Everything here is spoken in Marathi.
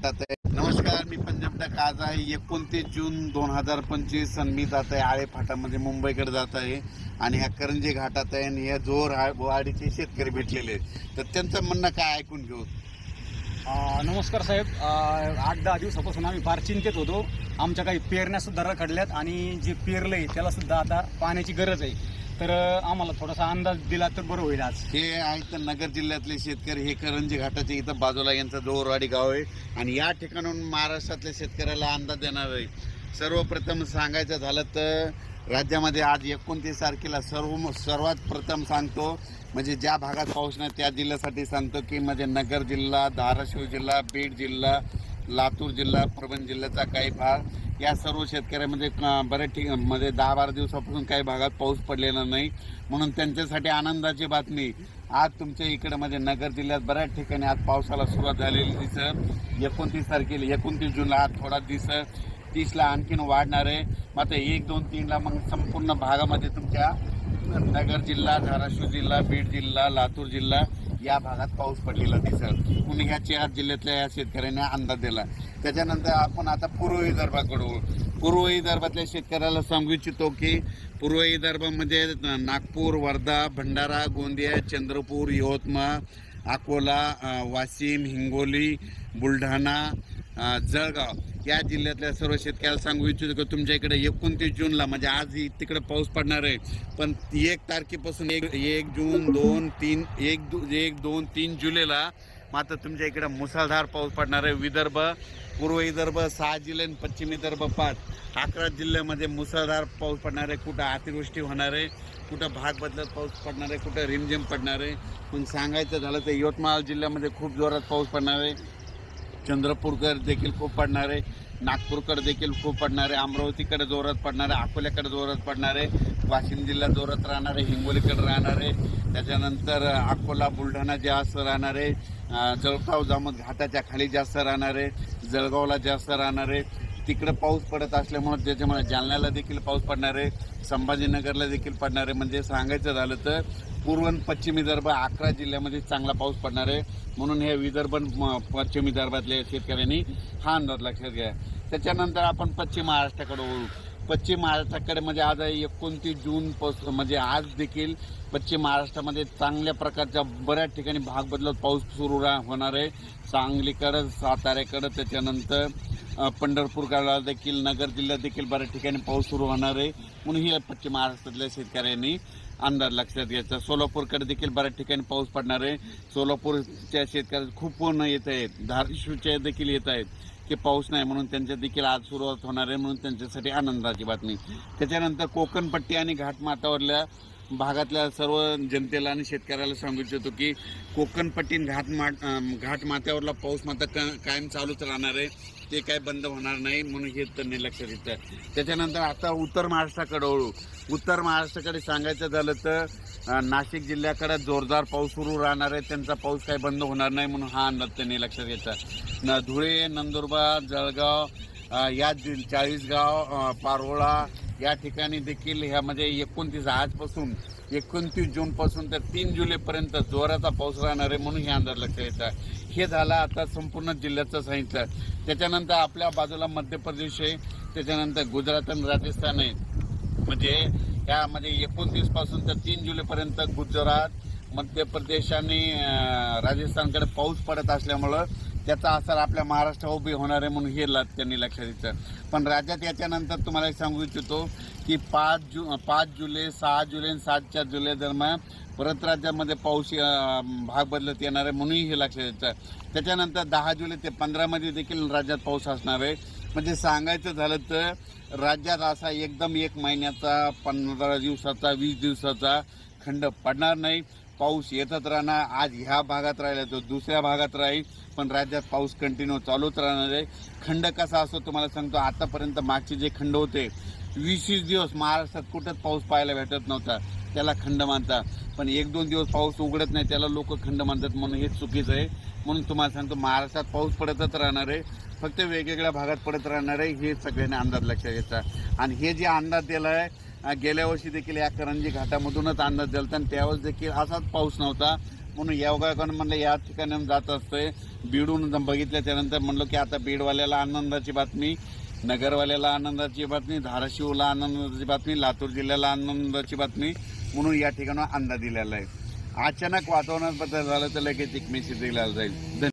घाटात आहे. नमस्कार, मी पंजाब टक. आज आहे 29 जून 2025 आणि मी जात आहे आळे फाटामध्ये मुंबईकडे जात आहे आणि ह्या करंजी घाटात आहे आणि ह्या जोर वाडीचे शेतकरी भेटलेले आहेत, तर त्यांचं म्हणणं काय ऐकून घेऊ. नमस्कार साहेब. 8-10 दिवसापासून आम्ही फार चिंतेत होतो. आमच्या काही पेरण्या सुद्धा रखडल्यात आणि जे पेरलंय त्याला सुद्धा आता पाण्याची गरज आहे. तर आम्हाला थोडासा अंदाज दिला तर बरं होईल. आज हे आहेत नगर जिल्ह्यातले शेतकरी, हे करंजी घाटाच्या इथं बाजूला यांचं जोरवाडी गाव आहे आणि या ठिकाणून महाराष्ट्रातल्या शेतकऱ्याला अंदाज देणार आहे. सर्वप्रथम सांगायचं झालं तर राज्यामध्ये आज 29 तारखेला सर्वात प्रथम सांगतो, म्हणजे ज्या भागात पाऊस नाही त्या जिल्ह्यासाठी सांगतो की म्हणजे नगर जिल्हा, धाराशिव जिल्हा, बीड जिल्हा, लातूर जिल्हा, परभणी जिल्ह्याचा काही भाग, या सर्व शेतकऱ्यामध्ये बऱ्याच ठिकाणी 10-12 दिवसापासून काही भागात पाऊस पडलेला नाही, म्हणून त्यांच्यासाठी आनंदाची बातमी. आज तुमच्या इकडे म्हणजे नगर जिल्ह्यात बऱ्याच ठिकाणी आज पावसाला सुरुवात झालेली दिसत. 29 तारखेला 29 जूनला आज थोडा दिसत, 30ला आणखीन वाढणार आहे. मात्र 1, 2, 3ला मग संपूर्ण भागामध्ये तुमच्या नगर जिल्हा, धाराशिव जिल्हा, बीड जिल्हा, लातूर जिल्हा या भागात पाऊस पडलेला दिसत. म्हणून ह्या 4 जिल्ह्यातल्या या शेतकऱ्यांनी अंदाज दिला. त्याच्यानंतर आपण आता पूर्व विदर्भाकडे, पूर्व विदर्भातल्या शेतकऱ्याला सांगू इच्छितो की पूर्व विदर्भामध्ये नागपूर, वर्धा, भंडारा, गोंदिया, चंद्रपूर, यवतमाळ, अकोला, वाशिम, हिंगोली, बुलढाणा, जळगाव या जिल्ह्यातल्या सर्व शेतकऱ्याला सांगू इच्छितो की तुमच्या इकडे 29 जूनला म्हणजे आज तिकडे पाऊस पडणार आहे, पण 1 तारखेपासून 1 जून 2, 3, 1, 2, 3 जुलैला मात्र तुमच्या इकडे मुसळधार पाऊस पडणार आहे. विदर्भ, पूर्व विदर्भ 6 जिल्हे आणि पश्चिम विदर्भ 5, 11 जिल्ह्यामध्ये मुसळधार पाऊस पडणार आहे. कुठं अतिवृष्टी होणार आहे, कुठं भाग बदलत पाऊस पडणार आहे, कुठं रिमझिम पडणार आहे. पण सांगायचं झालं तर यवतमाळ जिल्ह्यामध्ये खूप जोरात पाऊस पडणार आहे, चंद्रपूरकर देखील खूप पडणार आहे, नागपूरकडे देखील खूप पडणार आहे, अमरावतीकडे जोरात पडणार आहे, अकोल्याकडे जोरात पडणार आहे, वाशिम जिल्ह्यात जोरात राहणार आहे, हिंगोलीकडे राहणार आहे, त्याच्यानंतर अकोला, बुलढाणा जास्त राहणार आहे, जळगाव जामोद घाटाच्या खाली जास्त राहणार आहे, जळगावला जास्त राहणार आहे. तिकडे पाऊस पडत असल्यामुळे त्याच्यामुळे जालन्याला देखील पाऊस पडणार आहे, संभाजीनगरला देखील पडणार आहे. म्हणजे सांगायचं झालं तर पूर्व आणि पश्चिम विदर्भ 11 जिल्ह्यामध्ये चांगला पाऊस पडणार आहे. म्हणून हे विदर्भ पश्चिम विदर्भातल्या शेतकऱ्यांनी हा अंदाज लक्षात घ्या. त्याच्यानंतर आपण पश्चिम महाराष्ट्राकडे वळू. पश्चिम महाराष्ट्राकडे म्हणजे आज 29 जून म्हणजे आज देखील पश्चिम महाराष्ट्रामध्ये चांगल्या प्रकारच्या बऱ्याच ठिकाणी भाग बदलत पाऊस सुरू होणार आहे. सांगलीकडं, साताऱ्याकडं, त्याच्यानंतर पंढरपूरकडे देखील, नगर जिल्ह्यात देखील बऱ्याच ठिकाणी पाऊस सुरू होणार आहे. म्हणून ही पश्चिम महाराष्ट्रातल्या शेतकऱ्यांनी अंदाज लक्षात घ्यायचा. सोलापूरकडे देखील बऱ्याच ठिकाणी पाऊस पडणार आहे. सोलापूरच्या शेतकऱ्यांना खूप पूर्ण येत आहेत, धाराशिवच्या देखील येत आहेत की पाऊस नाही, म्हणून त्यांच्या देखील आज सुरुवात होणार आहे, म्हणून त्यांच्यासाठी आनंदाची बातमी. त्याच्यानंतर कोकणपट्टी आणि घाटमाथ्यावरल्या भागातल्या सर्व जनतेला आणि शेतकऱ्याला सांगू इच्छितो की कोकणपट्टी घाटमाथ्यावरला पाऊस मात्र कायम चालूच राहणार आहे, ते काय बंद होणार नाही, म्हणून हे त्यांनी लक्षात येतं. त्याच्यानंतर आता उत्तर महाराष्ट्राकडे वळू. उत्तर महाराष्ट्राकडे सांगायचं झालं तर नाशिक जिल्ह्याकडे जोरदार पाऊस सुरू राहणार आहे, त्यांचा पाऊस काही बंद होणार नाही, म्हणून हा अंदाज त्यांनी लक्षात घेतला. धुळे, नंदुरबार, जळगाव या 40गाव, पारोळा या ठिकाणी देखील ह्यामध्ये 29 आजपासून 29 जूनपासून तर 3 जुलैपर्यंत जोराचा पाऊस राहणार आहे, म्हणून हे अंदाज लक्षात येतात. हे झालं आता संपूर्ण जिल्ह्याचं सांगितलं. त्याच्यानंतर आपल्या बाजूला मध्य प्रदेश आहे, त्याच्यानंतर गुजरात आणि राजस्थान आहे. म्हणजे यामध्ये 29 पासून तर 3 जुलैपर्यंत गुजरात, मध्य प्रदेश आणि राजस्थानकडे पाऊस पडत असल्यामुळं त्याचा असर आपल्या महाराष्ट्रावर उभी होणार आहे, म्हणून हे त्यांनी लक्षात घेतलं. पण राज्यात याच्यानंतर तुम्हाला सांगू इच्छितो की 5 जुलै, 6 जुलै आणि 7 जुलै दरम्यान परत राज्यामध्ये पाऊस भाग बदलत येणार आहे, म्हणूनही हे लक्षात येतं. त्याच्यानंतर 10 जुलै ते 15 मध्ये देखील राज्यात पाऊस असणार आहे. म्हणजे सांगायचं झालं तर राज्यात असा एकदम 1 महिन्याचा, 15 दिवसाचा, 20 दिवसाचा खंड पडणार नाही. पाऊस येतच राहणार. आज ह्या भागात राहिला तो दुसऱ्या भागात राहील, पण राज्यात पाऊस कंटिन्यू चालूच राहणार आहे. खंड कसा असतो तुम्हाला सांगतो. आतापर्यंत मागचे जे खंड होते 20 दिवस महाराष्ट्रात कुठंच पाऊस पाहायला भेटत नव्हता, त्याला खंड मानतात. पण 1-2 दिवस पाऊस उघडत नाही त्याला लोक खंड मानतात, म्हणून हे चुकीचं आहे. म्हणून तुम्हाला सांगतो महाराष्ट्रात पाऊस पडतच राहणार आहे, फक्त वेगवेगळ्या भागात पडत राहणार आहे, हे सगळ्यांनी अंदाज लक्षात घ्यायचा. आणि हे जे अंदाज दिला आहे गेल्या वर्षी देखील या करंजी घाटामधूनच अंदाज दिला आणि त्यावेळेस देखील असाच पाऊस नव्हता, म्हणून योगायोगानं म्हणलं या ठिकाणी जात असतोय. बीडहून बघितलं त्यानंतर म्हणलो की आता बीडवाल्याला आनंदाची बातमी, नगरवाल्याला आनंदाची बातमी, धाराशिवला आनंदाची बातमी, लातूर जिल्ह्याला आनंदाची बातमी म्हणून या ठिकाणी अंदाज दिलेला आहे. अचानक वातावरणात बदल झाला तर लगेच एक मेसेज दिला जाईल.